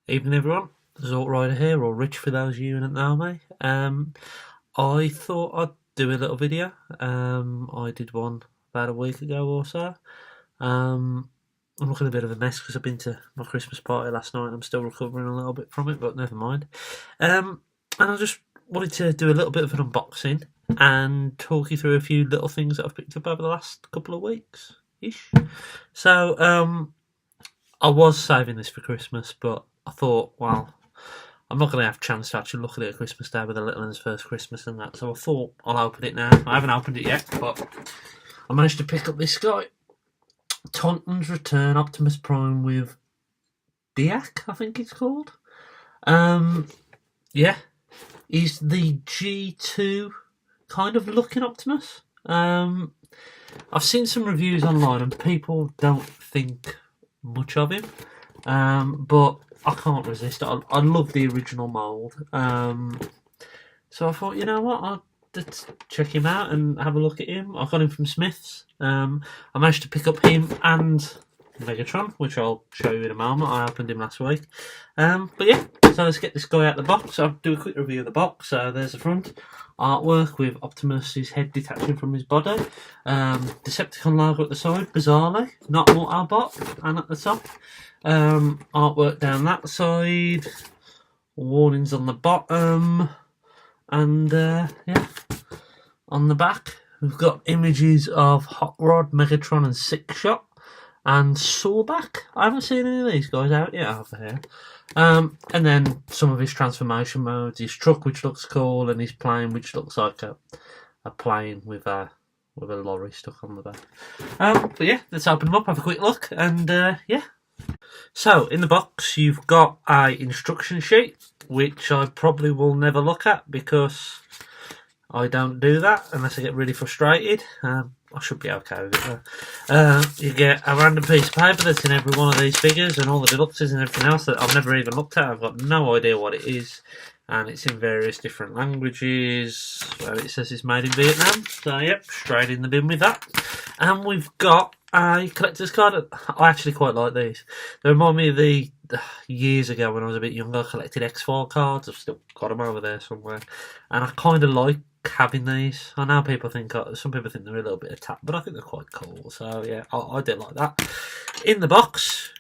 Evening everyone, Zort Rider here, or Rich for those of you who don't know me. I thought I'd do a little video. I did one about a week ago or so. I'm looking a bit of a mess because I've been to my Christmas party last night and I'm still recovering a little bit from it, but never mind. And I just wanted to do a little bit of an unboxing and talk you through a few little things that I've picked up over the last couple of weeks-ish. So, I was saving this for Christmas, but I thought, well, I'm not going to have a chance to actually look at it at Christmas Day with the little one's first Christmas and that, so I thought I'll open it now. I haven't opened it yet, but I managed to pick up this guy. Tauntaun's Return Optimus Prime with Diak, I think it's called. Yeah, he's the G2 kind of looking Optimus. I've seen some reviews online and people don't think much of him, but I can't resist. I love the original mould, so I thought, you know what, I'll just check him out and have a look at him. I got him from Smith's. I managed to pick up him and Megatron, which I'll show you in a moment. I opened him last week, but yeah, so let's get this guy out of the box. I'll do a quick review of the box. So there's the front artwork with Optimus's head detaching from his body, Decepticon logo at the side, bizarrely, not Autobot, and at the top, artwork down that side, warnings on the bottom, and yeah, on the back we've got images of Hot Rod, Megatron and Six Shot and Sawback. I haven't seen any of these guys out yet over here. And then some of his transformation modes, his truck, which looks cool, and his plane, which looks like a plane with a lorry stuck on the back. But yeah, let's open them up, have a quick look, and yeah. So in the box you've got a instruction sheet, which I probably will never look at because I don't do that unless I get really frustrated. I should be okay with it though. You get a random piece of paper that's in every one of these figures and all the deluxes and everything else that I've never even looked at. I've got no idea what it is, and it's in various different languages. Well, it says it's made in Vietnam, so yep, straight in the bin with that. And we've got a collector's card. I actually quite like these. They remind me of the years ago when I was a bit younger, I collected X-File cards. I've still got them over there somewhere, and I kind of like having these. I know people think, some people think they're a little bit attacked, but I think they're quite cool. So yeah, I do like that. In the box,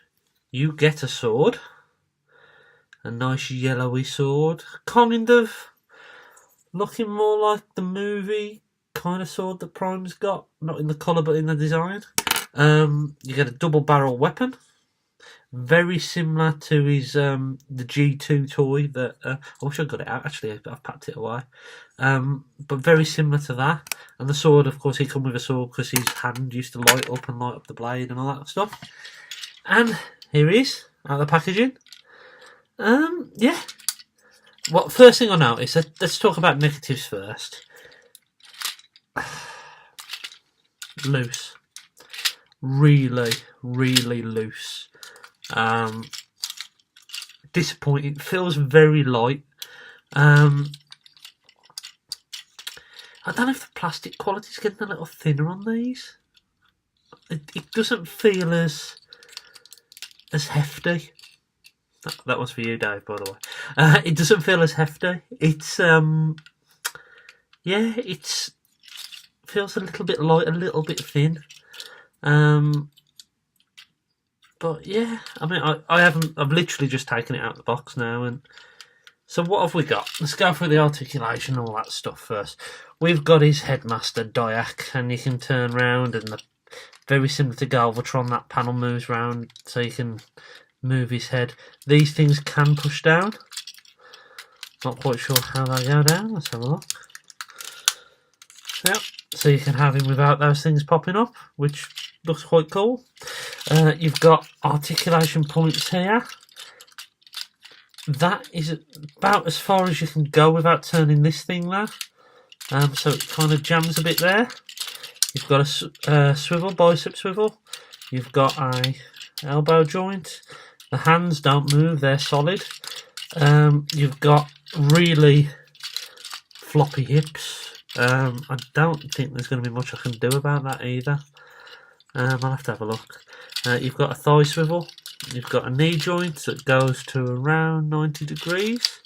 you get a sword, a nice yellowy sword, kind of looking more like the movie kind of sword that Prime's got, not in the colour but in the design. You get a double barrel weapon, very similar to his the G2 toy that I wish I got it out. Actually, I've packed it away. But very similar to that. And the sword, of course, he come with a sword because his hand used to light up and light up the blade and all that stuff. And here he is out of the packaging. Yeah. Well, first thing I noticed. Let's talk about negatives first. Loose. Really, really loose. Disappointing. It feels very light. I don't know if the plastic quality is getting a little thinner on these. It doesn't feel as hefty. That was for you, Dave, by the way. It doesn't feel as hefty. It's yeah, it's feels a little bit light, a little bit thin. But yeah, I mean, I've literally just taken it out of the box now, and so what have we got? Let's go through the articulation and all that stuff first. We've got his headmaster Diak, and you can turn round, and very similar to Galvatron, that panel moves round so you can move his head. These things can push down. Not quite sure how they go down. Let's have a look. Yep. So you can have him without those things popping up, which looks quite cool. You've got articulation points here. That is about as far as you can go without turning this thing there. So it kind of jams a bit there. You've got a swivel, bicep swivel. You've got a elbow joint. The hands don't move, they're solid. You've got really floppy hips. I don't think there's going to be much I can do about that either. I'll have to have a look. You've got a thigh swivel, You've got a knee joint that goes to around 90 degrees,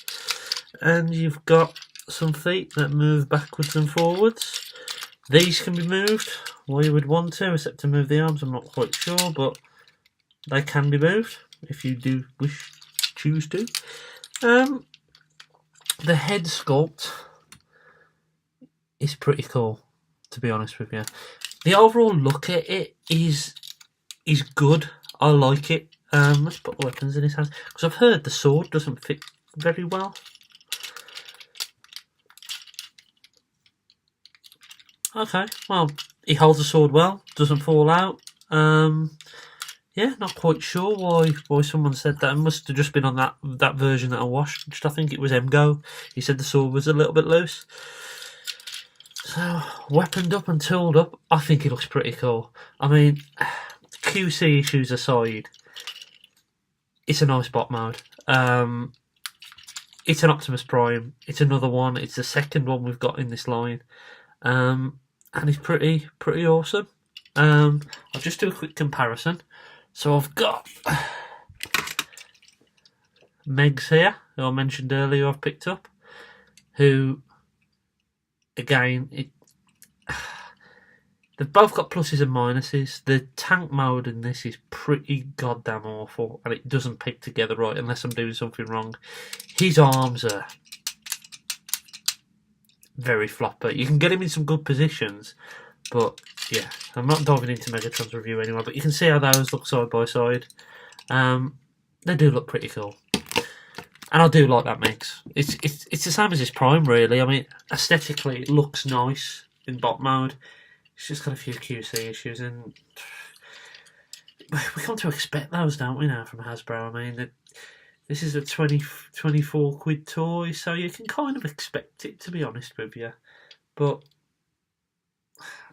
and you've got some feet that move backwards and forwards. These can be moved where you would want to, except to move the arms. I'm not quite sure, but they can be moved if you do choose to. The head sculpt is pretty cool, to be honest with you. The overall look at it is good. I like it. Let's put weapons in his hands, because I've heard the sword doesn't fit very well. Okay, well, he holds the sword well, doesn't fall out. Yeah, not quite sure why someone said that. It must have just been on that version that I watched. I think it was MGO. He said the sword was a little bit loose. So, weaponed up and tooled up, I think it looks pretty cool. I mean, QC issues aside, it's a nice bot mode. It's an Optimus Prime. It's another one. It's the second one we've got in this line. And it's pretty awesome. I'll just do a quick comparison. So I've got Megs here, who I mentioned earlier I've picked up, who, again, they've both got pluses and minuses. The tank mode in this is pretty goddamn awful, and it doesn't pick together right unless I'm doing something wrong. His arms are very floppy. You can get him in some good positions, but yeah, I'm not diving into Megatron's review anyway, but you can see how those look side by side. They do look pretty cool, and I do like that mix. It's the same as his Prime, really. I mean, aesthetically, it looks nice in bot mode. It's just got a few QC issues, and we come to expect those, don't we, now, from Hasbro? I mean, this is a 24 quid toy, so you can kind of expect it, to be honest with you. But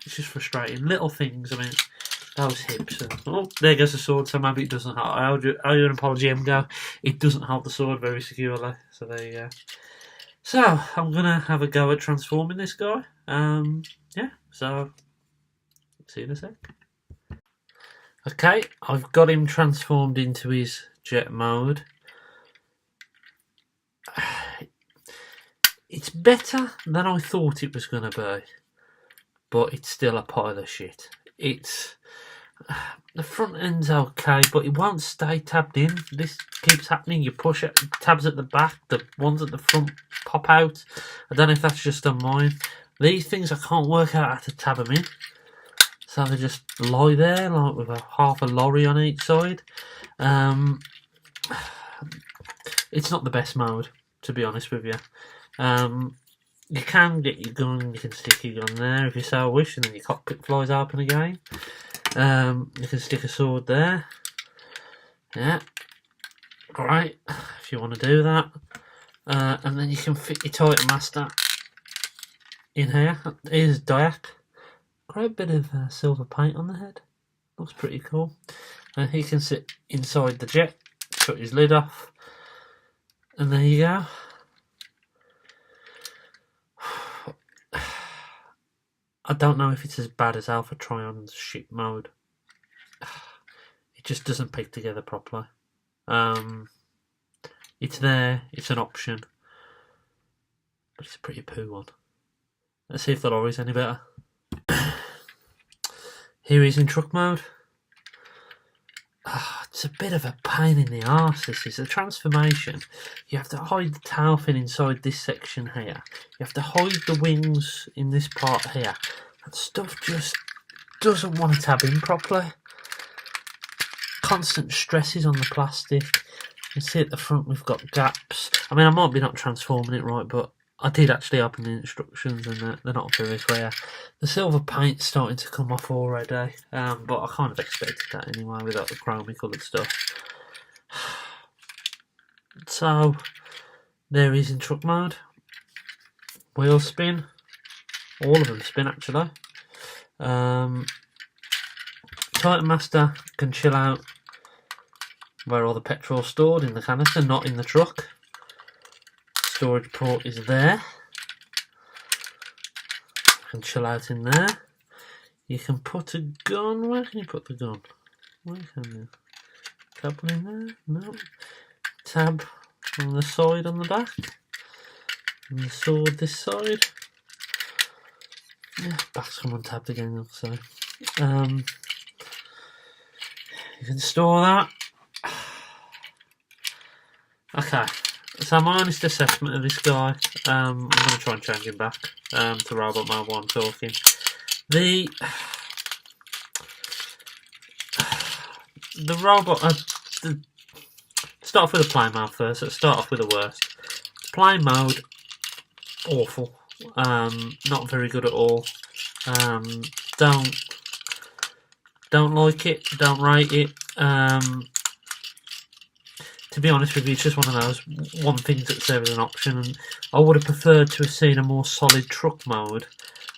it's just frustrating. Little things, I mean, those hips. Oh, there goes the sword, so maybe it doesn't hold. I owe you an apology, MGO. It doesn't hold the sword very securely, so there you go. So, I'm going to have a go at transforming this guy. Yeah, so, see you in a sec. Okay, I've got him transformed into his jet mode. It's better than I thought it was going to be, but it's still a pile of shit. It's the front end's okay, but it won't stay tabbed in. This keeps happening. You push it, tabs at the back, the ones at the front pop out. I don't know if that's just on mine. These things, I can't work out how to tab them in, so they just lie there like with half a lorry on each side. It's not the best mode, to be honest with you. You can get your gun, you can stick your gun there if you so wish, and then your cockpit flies open again. You can stick a sword there. Yeah, great, if you want to do that. And then you can fit your Titan Master in here. Here's Diak. Great bit of silver paint on the head. Looks pretty cool. He can sit inside the jet, shut his lid off, and there you go. I don't know if it's as bad as Alpha Trion's ship mode. It just doesn't pick together properly. It's there, it's an option, but it's a pretty poo one. Let's see if the lorry's any better. Here he's in truck mode. It's a bit of a pain in the arse. This is a transformation. You have to hide the tail fin inside this section here. You have to hide the wings in this part here. And stuff just doesn't want to tab in properly. Constant stresses on the plastic. You can see at the front we've got gaps. I mean, I might be not transforming it right, but I did actually open the instructions and they're not very clear. The silver paint's starting to come off already, but I kind of expected that anyway without the chromey coloured stuff. So, there he's in truck mode. Wheel spin. All of them spin actually. Titan Master can chill out where all the petrol's stored, in the canister, not in the truck. Storage port is there. You can chill out in there. You can put a gun. Where can you put the gun? Where can you? Tab one in there? No. Tab on the side on the back. And the sword this side. Yeah, back's come untabbed again, so you can store that. Okay, so my honest assessment of this guy, I'm going to try and change him back to Robot Mode while I'm talking. The robot, start off with the play mode first. Let's start off with the worst. Play mode, awful. Not very good at all. Don't like it. Don't rate it. To be honest with you, it's just one of those things that serves as an option, and I would have preferred to have seen a more solid truck mode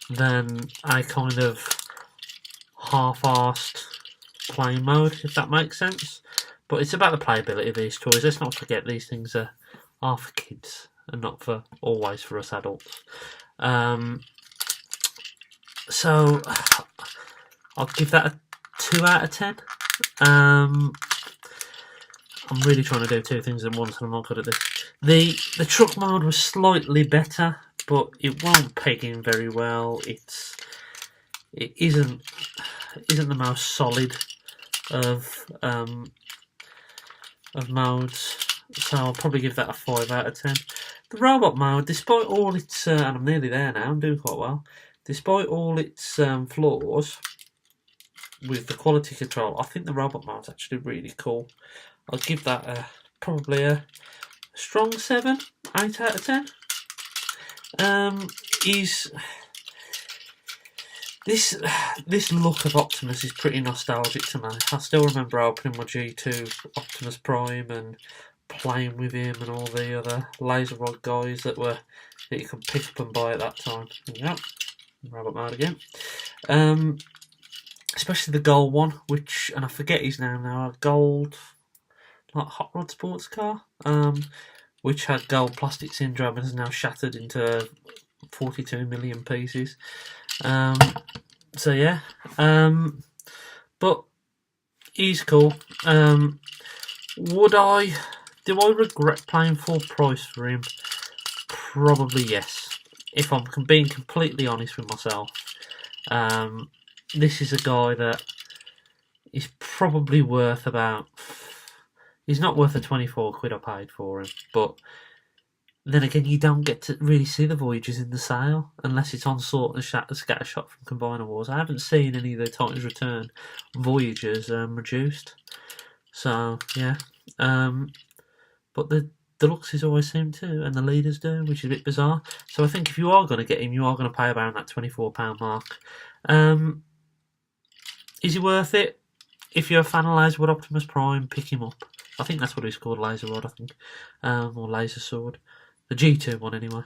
than a kind of half-arsed play mode, if that makes sense. But it's about the playability of these toys. Let's not forget these things are for kids and not for always for us adults. So I'll give that a 2 out of 10. I'm really trying to do two things at once and I'm not good at this. The truck mode was slightly better, but it won't peg in very well. It isn't the most solid of modes, so I'll probably give that a 5 out of 10. The robot mode, despite all its and I'm nearly there now, I'm doing quite well. Despite all its flaws with the quality control, I think the robot mode's actually really cool. I'll give that probably a strong 7, 8 out of 10. This look of Optimus is pretty nostalgic to me. I still remember opening my G2 Optimus Prime and playing with him and all the other laser rod guys that you could pick up and buy at that time. Yep, robot mode again. Especially the gold one, and I forget his name now. A gold, like hot rod sports car, which had gold plastic syndrome and is now shattered into 42 million pieces. So yeah, but he's cool. Do I regret paying full price for him? Probably yes. If I'm being completely honest with myself, this is a guy that is probably worth about. He's not worth the 24 quid I paid for him, but then again, you don't get to really see the Voyagers in the sale unless it's on sort of scattershot from Combiner Wars. I haven't seen any of the Titans Return Voyagers reduced, so yeah. But the deluxes always seem to, and the leaders do, which is a bit bizarre. So I think if you are going to get him, you are going to pay around that £24 mark. Is he worth it? If you're a fan of Laser Rod Optimus Prime, pick him up. I think that's what he's called, Laser Rod, I think, or Laser Sword. The G2 one anyway.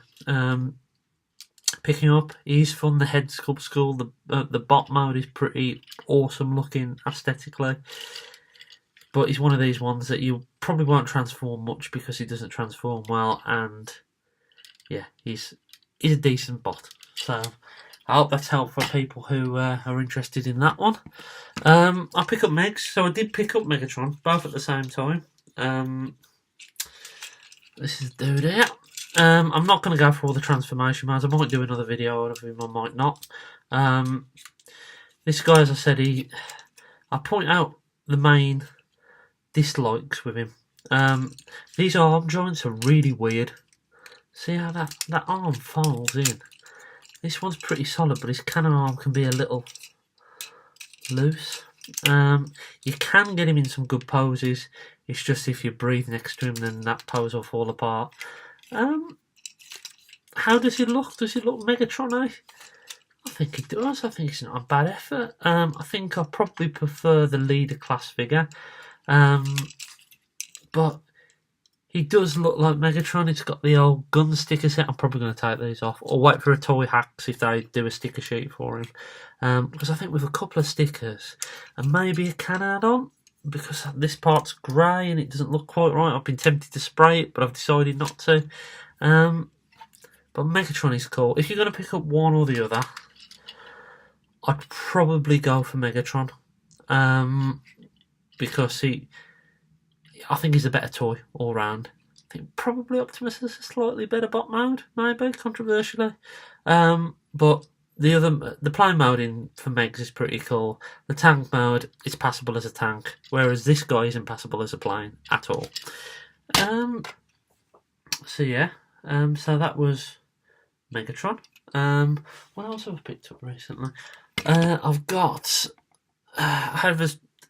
Pick him up. He's fun. The head sculpt's cool. The bot mode is pretty awesome looking aesthetically. But he's one of these ones that you probably won't transform much because he doesn't transform well, and yeah, he's a decent bot. So I hope that's helpful for people who are interested in that one. I pick up Megs, so I did pick up Megatron, both at the same time. This is dude here. I'm not going to go for all the transformation modes. I might do another video of him, I might not. This guy, as I said, I point out the main dislikes with him. These arm joints are really weird. See how that arm folds in? This one's pretty solid, but his cannon arm can be a little loose. You can get him in some good poses. It's just if you breathe next to him, then that pose will fall apart. How does he look? Does he look Megatron-y? I think he does. I think it's not a bad effort. I think I probably prefer the leader class figure. But he does look like Megatron. It's got the old gun sticker set. I'm probably going to take these off, or wait for a Toy Hacks if they do a sticker sheet for him. Because I think with a couple of stickers and maybe a can add-on, because this part's grey and it doesn't look quite right. I've been tempted to spray it, but I've decided not to. But Megatron is cool. If you're going to pick up one or the other, I'd probably go for Megatron. Because I think he's a better toy all round. I think probably Optimus is a slightly better bot mode, maybe, controversially. But the plane mode for Megs is pretty cool. The tank mode is passable as a tank, whereas this guy isn't passable as a plane at all. So yeah, so that was Megatron. What else have I picked up recently? I've got.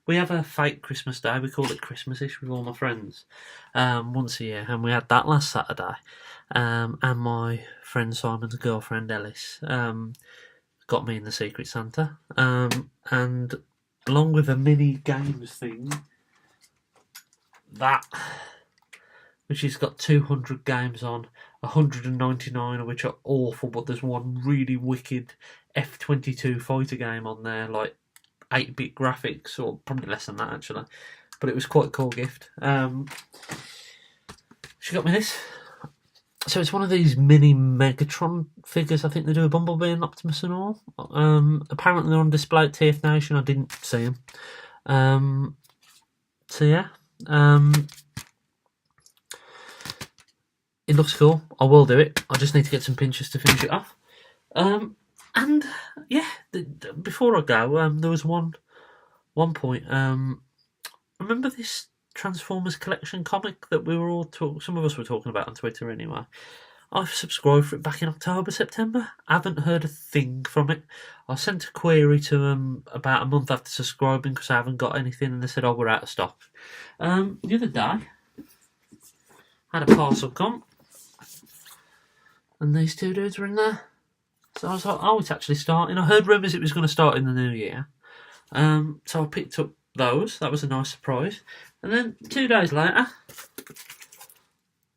We have a fake Christmas day. We call it Christmas-ish with all my friends once a year, and we had that last Saturday. And my friend Simon's girlfriend Ellis got me in the Secret Santa, and along with a mini games thing, which has got 200 games on, 199 of which are awful, but there's one really wicked F-22 fighter game on there, like 8-bit graphics, or probably less than that actually, but it was quite a cool gift. She got me this. So it's one of these mini Megatron figures. I think they do a Bumblebee and Optimus and all. Apparently they're on display at TF Nation. I didn't see them. So yeah. It looks cool. I will do it. I just need to get some pinchers to finish it off. And yeah, before I go, there was one point. Remember this Transformers collection comic that we were all some of us were talking about on Twitter anyway? I've subscribed for it back in October, September. I haven't heard a thing from it. I sent a query to them about a month after subscribing because I haven't got anything, and they said, "Oh, we're out of stock." The other day, I had a parcel come, and these two dudes were in there. So I was like, "Oh, it's actually starting." I heard rumours it was going to start in the new year. So I picked up those. That was a nice surprise. And then 2 days later,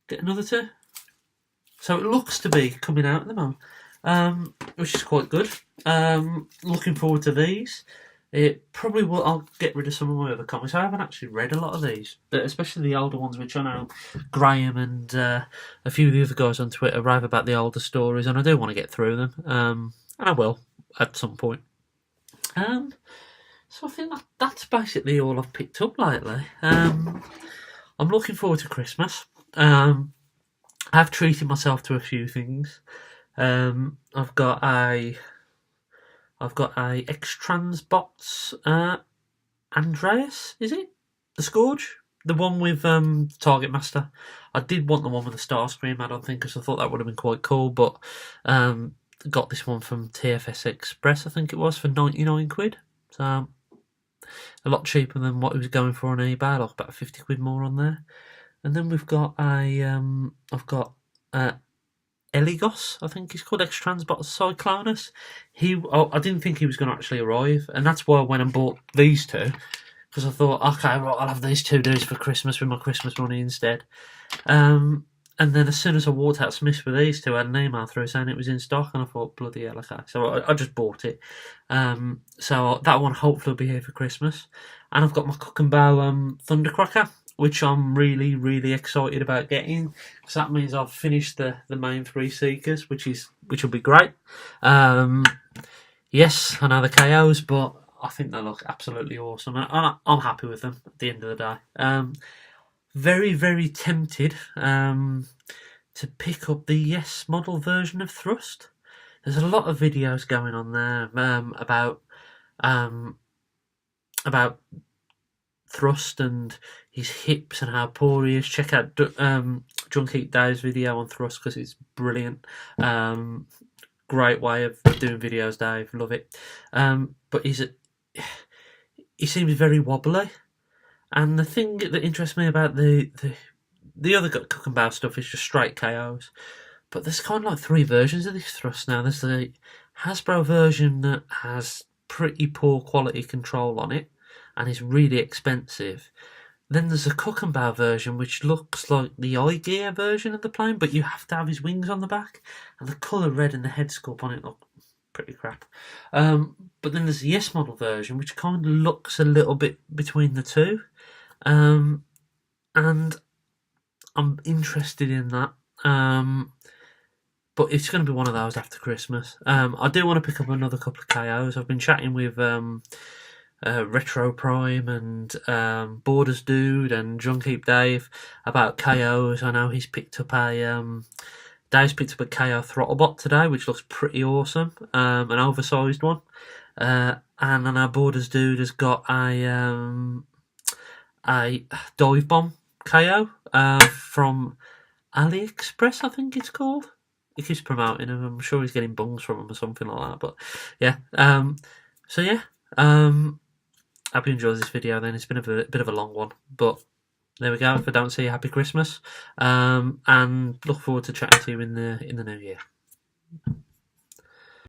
get another two. So it looks to be coming out at the moment, which is quite good. Looking forward to these. It probably will. I'll get rid of some of my other comics. I haven't actually read a lot of these, but especially the older ones, which I know Graham and a few of the other guys on Twitter rave about the older stories, and I do want to get through them. And I will at some point. So I think that's basically all I've picked up lately. I'm looking forward to Christmas. I've treated myself to a few things. I've got a X-Trans Bots Andreas, is it? The Scourge? The one with Target Master. I did want the one with the Starscream add-on thing because I thought that would have been quite cool, but got this one from TFS Express, I think it was, for 99 quid. So a lot cheaper than what it was going for on eBay, like about 50 quid more on there. And then we've got I've got Eligos, I think he's called, X-Transbot Cyclonus. I didn't think he was going to actually arrive, and that's why I went and bought these two, because I thought, okay, right, I'll have these 2 dudes for Christmas with my Christmas money instead. And then as soon as I walked out Smith's with these two, I had an email through saying it was in stock, and I thought, bloody hell, okay. So I just bought it. So that one hopefully will be here for Christmas. And I've got my Cook and Bow Thundercracker, which I'm really, really excited about getting, because that means I've finished the main 3 Seekers, which will be great. Yes, I know the KOs, but I think they look absolutely awesome. I'm happy with them at the end of the day. Very, very tempted to pick up the Yes model version of Thrust. There's a lot of videos going on there about Thrust and his hips and how poor he is. Check out Drunk Eat Dave's video on Thrust because it's brilliant. Great way of doing videos, Dave. Love it. But he seems very wobbly. And the thing that interests me about the other Cook and Bow stuff is just straight KOs. But there's kind of like 3 versions of this Thrust now. There's the Hasbro version that has pretty poor quality control on it and is really expensive. Then there's a Cook and Bow version which looks like the iGear version of the plane, but you have to have his wings on the back. And the colour red and the head sculpt on it look pretty crap. But then there's the Yes model version which kind of looks a little bit between the two. And I'm interested in that. But it's going to be one of those after Christmas. I do want to pick up another couple of KOs. I've been chatting with Retro Prime and Borders Dude and Junkeep Dave about KOs. I know he's picked up Dave's picked up a KO Throttlebot today, which looks pretty awesome. An oversized one. And then our Borders Dude has got a dive bomb KO from AliExpress, I think it's called. He keeps promoting them. I'm sure he's getting bungs from them or something like that. But yeah, so yeah, hope you enjoyed this video. Then it's been a bit of a long one, but there we go. If I don't see you, happy Christmas, and look forward to chatting to you in the new year.